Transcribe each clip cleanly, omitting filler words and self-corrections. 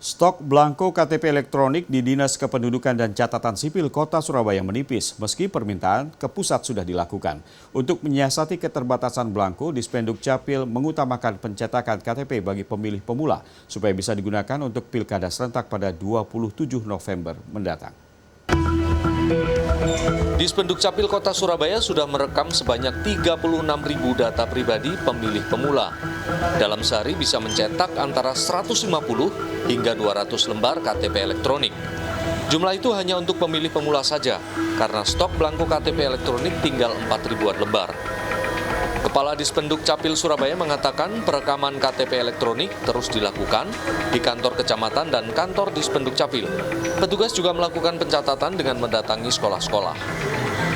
Stok belangko KTP elektronik di Dinas Kependudukan dan Catatan Sipil Kota Surabaya menipis, meski permintaan ke pusat sudah dilakukan. Untuk menyiasati keterbatasan belangko, Dispenduk Capil mengutamakan pencetakan KTP bagi pemilih pemula, supaya bisa digunakan untuk pilkada serentak pada 27 November mendatang. Dispenduk Capil Kota Surabaya sudah merekam sebanyak 36.000 data pribadi pemilih pemula. Dalam sehari bisa mencetak antara 150 hingga 200 lembar KTP elektronik. Jumlah itu hanya untuk pemilih pemula saja, karena stok belangko KTP elektronik tinggal 4.000-an lembar. Kepala Dispenduk Capil Surabaya mengatakan perekaman KTP elektronik terus dilakukan di kantor kecamatan dan kantor Dispenduk Capil. Petugas juga melakukan pencatatan dengan mendatangi sekolah-sekolah.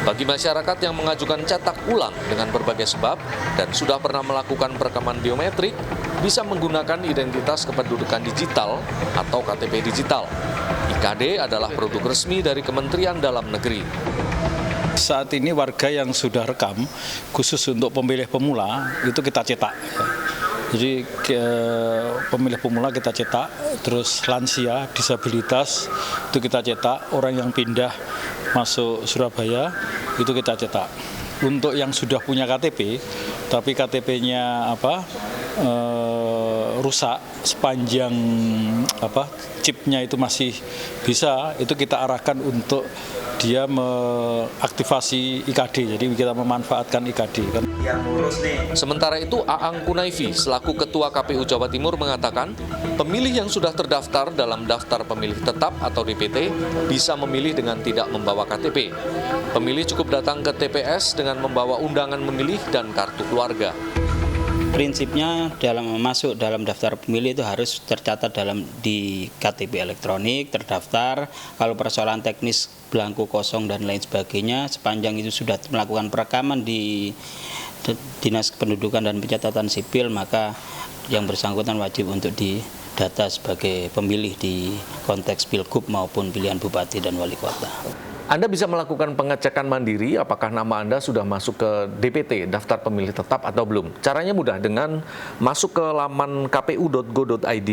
Bagi masyarakat yang mengajukan cetak ulang dengan berbagai sebab dan sudah pernah melakukan perekaman biometrik, bisa menggunakan identitas kependudukan digital atau KTP digital. IKD adalah produk resmi dari Kementerian Dalam Negeri. Saat ini warga yang sudah rekam, khusus untuk pemilih pemula, itu kita cetak. Jadi pemilih pemula kita cetak, terus lansia, disabilitas, itu kita cetak, orang yang pindah masuk Surabaya, itu kita cetak. Untuk yang sudah punya KTP, tapi KTP-nya rusak, sepanjang chipnya itu masih bisa, itu kita arahkan untuk dia mengaktifasi IKD, jadi kita memanfaatkan IKD. Sementara itu, Aang Kunaifi selaku Ketua KPU Jawa Timur mengatakan, pemilih yang sudah terdaftar dalam daftar pemilih tetap atau DPT bisa memilih dengan tidak membawa KTP. Pemilih cukup datang ke TPS dengan membawa undangan memilih dan kartu keluarga. Prinsipnya dalam masuk dalam daftar pemilih itu harus tercatat di KTP elektronik, terdaftar. Kalau persoalan teknis belangko kosong dan lain sebagainya, sepanjang itu sudah melakukan perekaman di Dinas Kependudukan dan Pencatatan Sipil, maka yang bersangkutan wajib untuk didata sebagai pemilih di konteks pilgub maupun pilihan bupati dan wali kota. Anda bisa melakukan pengecekan mandiri apakah nama Anda sudah masuk ke DPT, daftar pemilih tetap atau belum. Caranya mudah, dengan masuk ke laman kpu.go.id,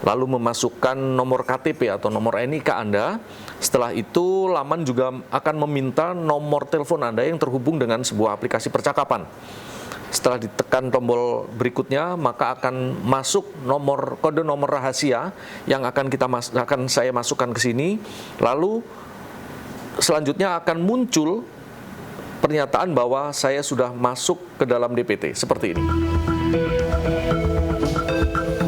lalu memasukkan nomor KTP atau nomor NIK Anda. Setelah itu, laman juga akan meminta nomor telepon Anda yang terhubung dengan sebuah aplikasi percakapan. Setelah ditekan tombol berikutnya, maka akan masuk kode nomor rahasia yang akan saya masukkan ke sini. Lalu selanjutnya akan muncul pernyataan bahwa saya sudah masuk ke dalam DPT, seperti ini.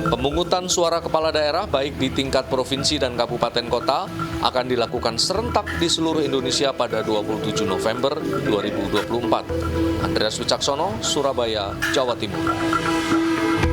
Pemungutan suara kepala daerah baik di tingkat provinsi dan kabupaten kota akan dilakukan serentak di seluruh Indonesia pada 27 November 2024. Andreas Wicaksono, Surabaya, Jawa Timur.